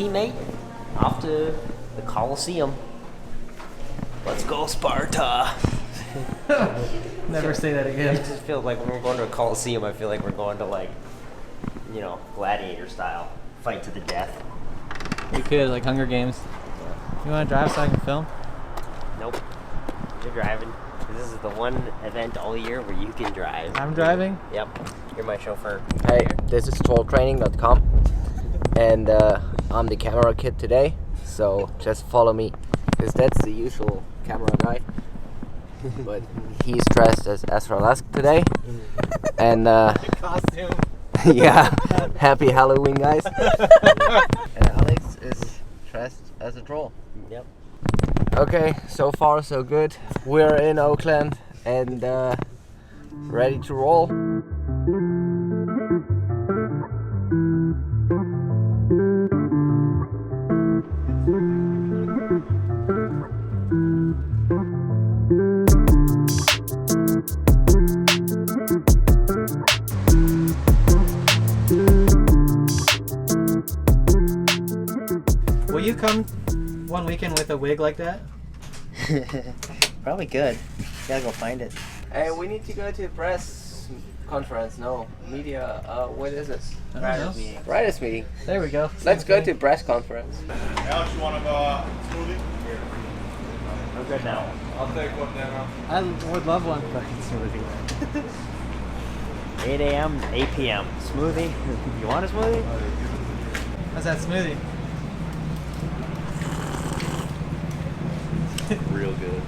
teammate off to the Coliseum. Let's go, Sparta! Never say that again. I just feel like when we're going to a Coliseum, I feel like we're going to, like, you know, gladiator style. Fight to the death. We could, like Hunger Games. You want to drive so I can film? Nope. You're driving. This is the one event all year where you can drive. I'm driving? Yep. You're my chauffeur. Hey, this is trolltraining.com, and I'm the camera kid today, so just follow me, because that's the usual camera guy. But he's dressed as Ezra Lusk today, and Costume. yeah, happy Halloween, guys. And Alex is dressed as a troll. Yep. Okay, so far so good. We're in Oakland and ready to roll. Will you come one weekend with a wig like that? Probably good. Gotta go find it. Hey, we need to go to a press conference. No, media. What is it? I don't know. Writers meeting. There we go. Let's go to a press conference. Alex, you want to go smoothie? I'm good now. I'll take one then. I would love one. Fucking smoothie. 8 a.m., 8 p.m. Smoothie. You want a smoothie? How's that smoothie? Real good.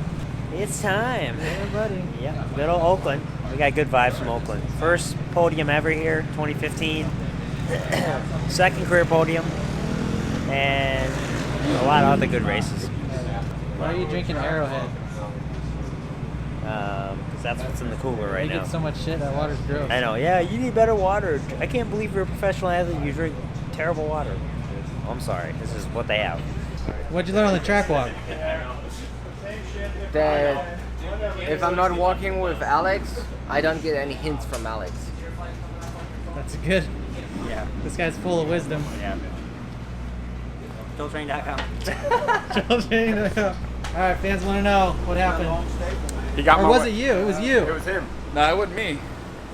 It's time. Yeah, buddy. Yep, good old Oakland. We got good vibes from Oakland. First podium ever here, 2015. Second career podium. And a lot of other good races. Why are you drinking Arrowhead? Because that's what's in the cooler right You now. get so much shit, that water's gross. I know, yeah, you need better water. I can't believe you're a professional athlete, you drink terrible water. Oh, I'm sorry, this is what they have. What'd you learn on the track walk? That if I'm not walking with Alex, I don't get any hints from Alex. That's good. Yeah. This guy's full of wisdom. Yeah. Killtrain.com. Alright, fans want to know what happened. He got Or my was way. it you? It was you. It was him. No, it wasn't me.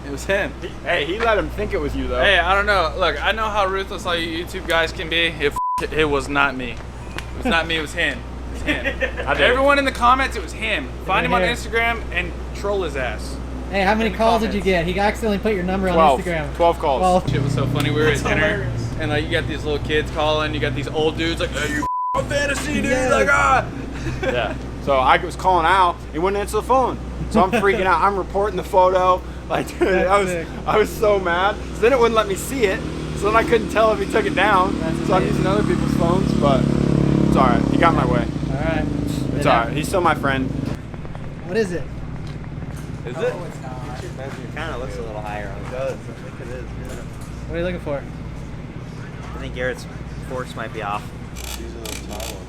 It was him. Hey, he let him think it was you though. Hey, I don't know. Look, I know how ruthless all you YouTube guys can be. It was not me. It was not me. It was him. It was him. Everyone in the comments, it was him. Find him on Here. Instagram and troll his ass. Hey, how many calls did you get? He accidentally put your number on 12. Instagram. 12 calls. 12. Shit was so funny. We were at That's dinner, hilarious. and like you got these little kids calling, you got these old dudes like, "Hey, you fantasy dude!" Yes. Like, ah. Yeah. So I was calling out. He wouldn't answer the phone. So I'm freaking out. I'm reporting the photo. Like, dude, That's I was so mad. So then it wouldn't let me see it. So then I couldn't tell if he took it down. That's So I'm amazing. using other people's phones, but it's all right. He got my way. Alright. It's all right. He's still my friend. What is it? Is it? It kind of looks a little higher on it. does. I think it is. Yeah. What are you looking for? I think Garrett's forks might be off. These are those tall ones.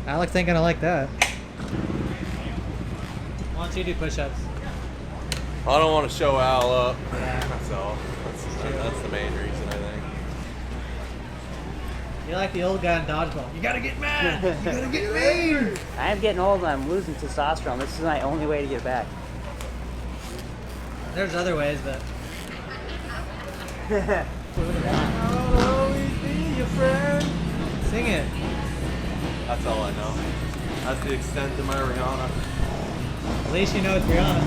Alex ain't gonna like that. Why don't you do push-ups? I don't want to show Al up. Yeah. That's all. That's the main reason, I think. You're like the old guy in dodgeball. You gotta get mad! You gotta get mean! I am getting old and I'm losing testosterone. This is my only way to get back. There's other ways, but... I'll always be your friend. Sing it. That's all I know. That's the extent of my Rihanna. At least you know it's Rihanna.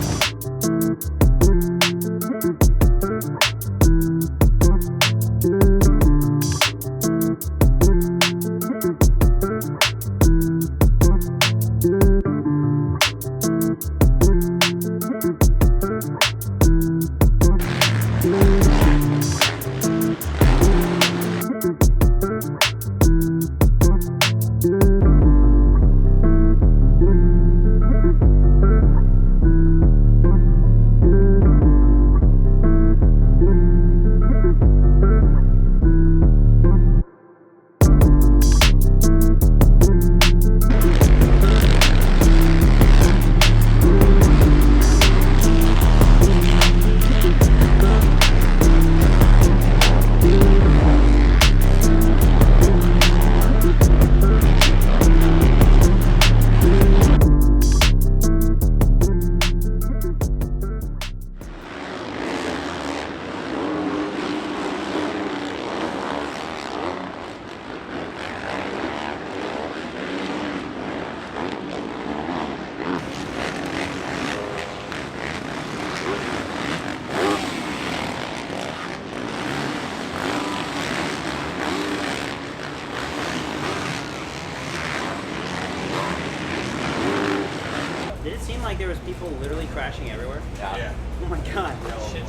there was people literally crashing everywhere? Yeah. Oh my god.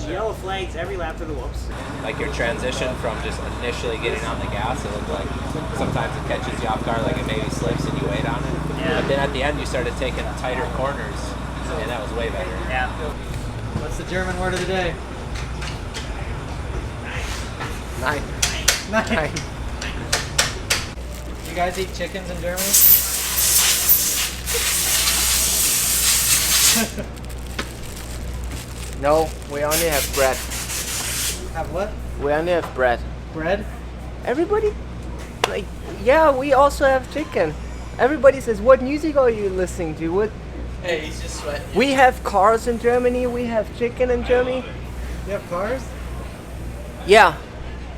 Yellow flags every lap to the whoops. Like your transition from just initially getting on the gas, it looked like sometimes it catches you off guard, like it maybe slips and you wait on it. Yeah. But then at the end you started taking tighter corners, and that was way better. Yeah. What's the German word of the day? Nice. Nice. You guys eat chickens in Germany? No, we only have bread. Have what? We only have bread. Bread? Everybody, like, yeah, we also have chicken. Everybody says, what music are you listening to? What? Hey, he's just sweating. We have cars in Germany, we have chicken in Germany. You have cars? Yeah,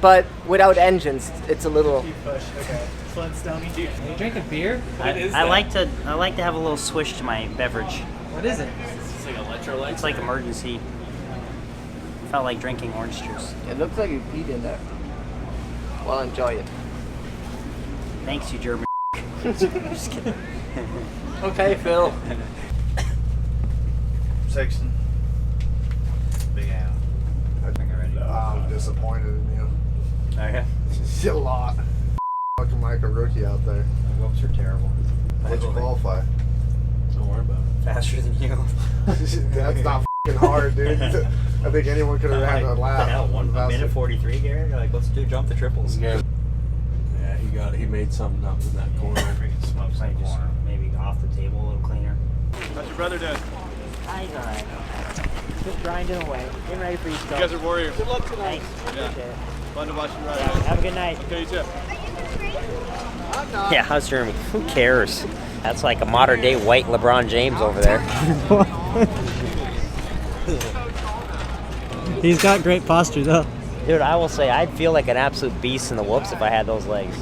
but without engines, it's a little... Push, okay. Flintstone. Are you drinking beer? I like to have a little swish to my beverage. What is it? It's like electrolytes. It's like emergency. Felt like drinking orange juice. It looks like you peed in there. Well, enjoy it. Thanks, you German. Just kidding. Okay, Phil. Sexton. Big Al. I think I'm ready. I'm disappointed in you. Okay. A lot. Fucking like a rookie out there. The whoops are terrible. How'd you qualify? Don't worry about it. Faster than you. That's not fucking hard, dude. I think anyone could have had a lap. What the hell? 1 That's minute it. 43, Gary? Like, let's do jump the triples. Yeah, he made something up in that corner. Freaking smokes in the Just corner. maybe off the table a little cleaner. How's your brother doing? He's alright. Just grinding away. Getting ready for East You guys are warriors. Good luck tonight. Thanks. Yeah. Appreciate it. Fun to watch you ride. Have a good night. Okay, you too. Yeah, how's Jeremy? Who cares? That's like a modern day white LeBron James over there. He's got great posture though. Dude, I will say I'd feel like an absolute beast in the whoops if I had those legs.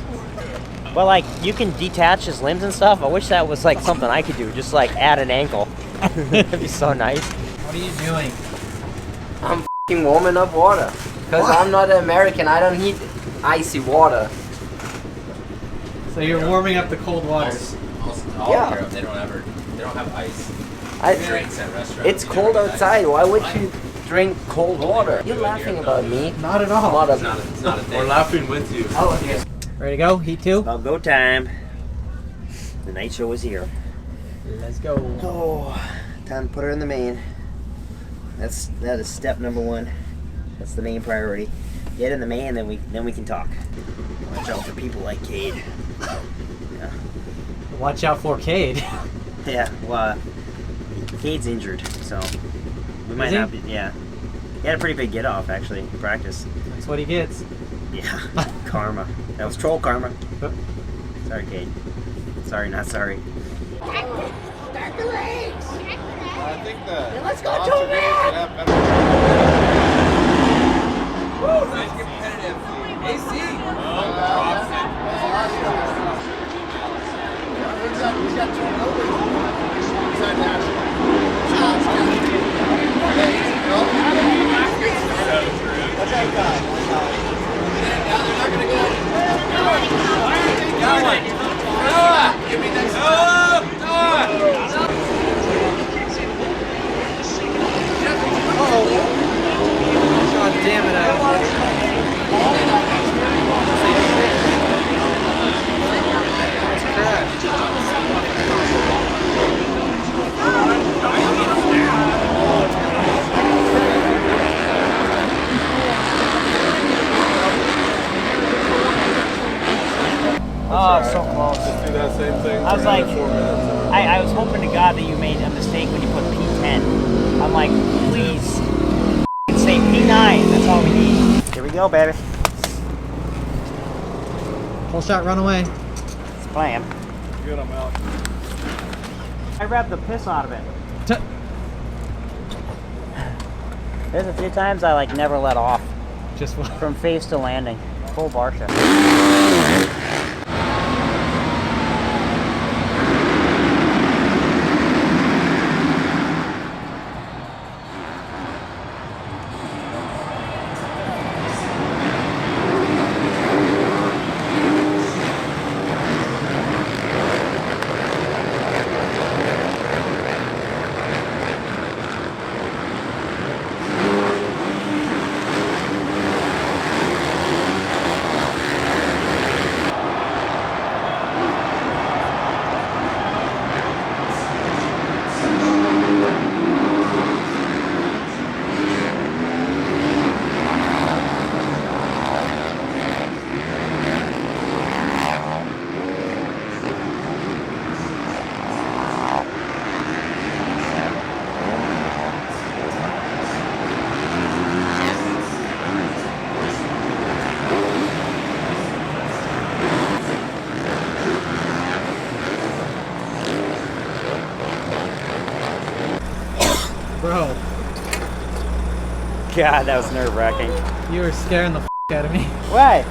But like, you can detach his limbs and stuff. I wish that was like something I could do. Just like add an ankle. That'd be so nice. What are you doing? I'm f***ing warming up water. Because I'm not an American, I don't need icy water. So you're warming up the cold waters. All Yeah. Europe, they don't have ice Drinks at restaurants. It's cold outside, why would you drink cold water? You're laughing about me. Not at all. Mother- It's not a thing. We're laughing with you. Oh, okay. Ready to go? Heat 2? About go time. The night show is here. Let's go. Oh, time to put her in the main. That is step number 1. That's the main priority. Get in the main, then we can talk. Watch out for people like Cade. Yeah. Watch out for Cade. Yeah, well, Cade's injured, so we might Is he? not be. Yeah, he had a pretty big get off actually in practice. That's what he gets. Yeah, karma. That was troll karma. Yep. Sorry, Cade. Sorry, not sorry. I think the Let's go, monster Toby! days would have better. Nice competitive. AC. God damn it, Oh, so close. Just do that same thing. I was for like, another 4 minutes. I was hoping to God that you made a mistake when you put P10. I'm like, please, say P9. That's all we need. Here we go, baby. Full shot, run away. It's plan. Good, I'm out. I grabbed the piss out of it. T- There's a few times I like never let off Just what? from face to landing. Full bar shift. God, that was nerve-wracking. You were scaring the out of me. Why?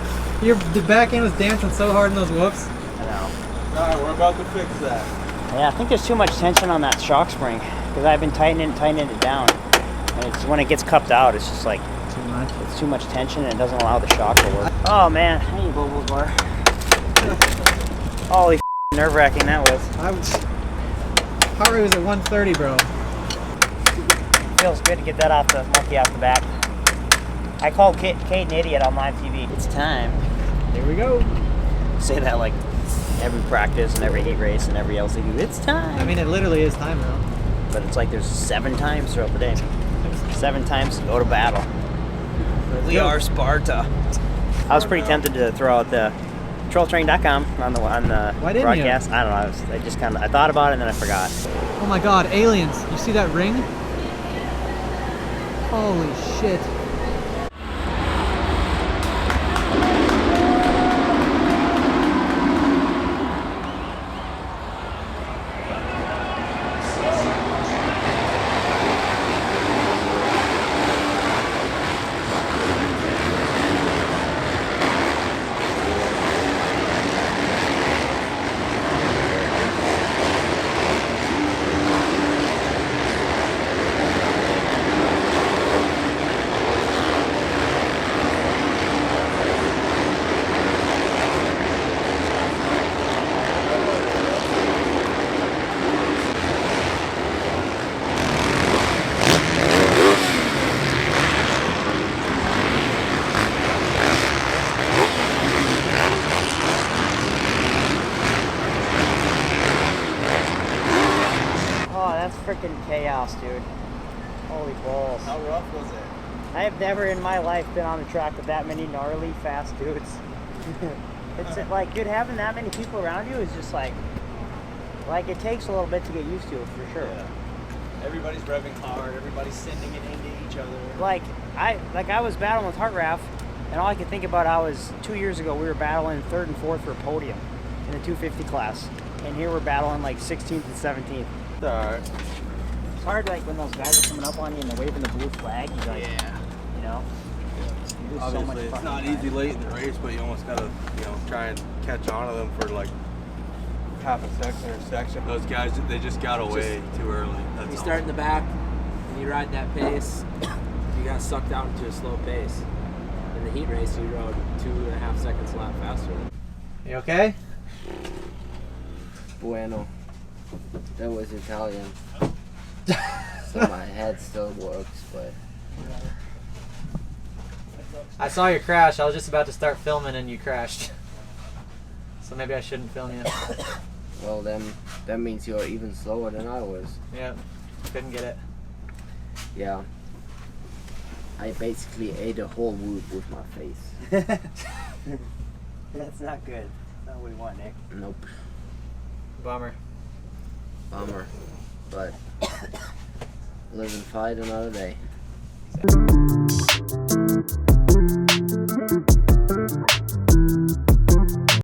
The back end was dancing so hard in those whoops. I know. Alright, we're about to fix that. Yeah, I think there's too much tension on that shock spring because I've been tightening it down, and it's when it gets cupped out, it's just like Too much. it's too much tension and it doesn't allow the shock to work. Oh man, I need a bubble bar. Holy nerve-wracking that was. Heart rate was at 130, bro. Feels good to get that monkey off the back. I called Kate an idiot on live TV. It's time. Here we go. Say that like every practice and every heat race and every LCD. It's time. I mean, it literally is time now. But it's like there's 7 times throughout the day. 7 times to go to battle. We are Sparta. I was pretty tempted to throw out the trolltrain.com on the Why didn't broadcast. I don't know. I thought about it and then I forgot. Oh my God, aliens! You see that ring? Holy shit! Freaking chaos, dude. Holy balls. How rough was it? I have never in my life been on a track with that many gnarly, fast dudes. It's like, dude, having that many people around you is just like it takes a little bit to get used to, for sure. Yeah. Everybody's revving hard, everybody's sending it into each other. Like I was battling with Hartgraf, and all I could think about, 2 years ago, we were battling 3rd and 4th for a podium in the 250 class. And here we're battling like 16th and 17th. Alright. It's hard, like, when those guys are coming up on you and they're waving the blue flag. You're like, Yeah. You know? You lose so much Obviously, it's fucking not time. easy late in the race, but you almost gotta, try and catch on to them for like half a section or a section. Those guys, they just got away too early. That's You all. start in the back, and you ride that pace, you got sucked out into a slow pace. In the heat race, you rode 2.5 seconds a lap faster. You okay? Bueno. That was Italian. So my head still works, but... I saw your crash. I was just about to start filming and you crashed. So maybe I shouldn't film you. Well, then that means you're even slower than I was. Yep. Couldn't get it. Yeah. I basically ate a whole wood with my face. That's not good. That's not what we want, Nick. Nope. Bummer. Bummer. But live and fight another day.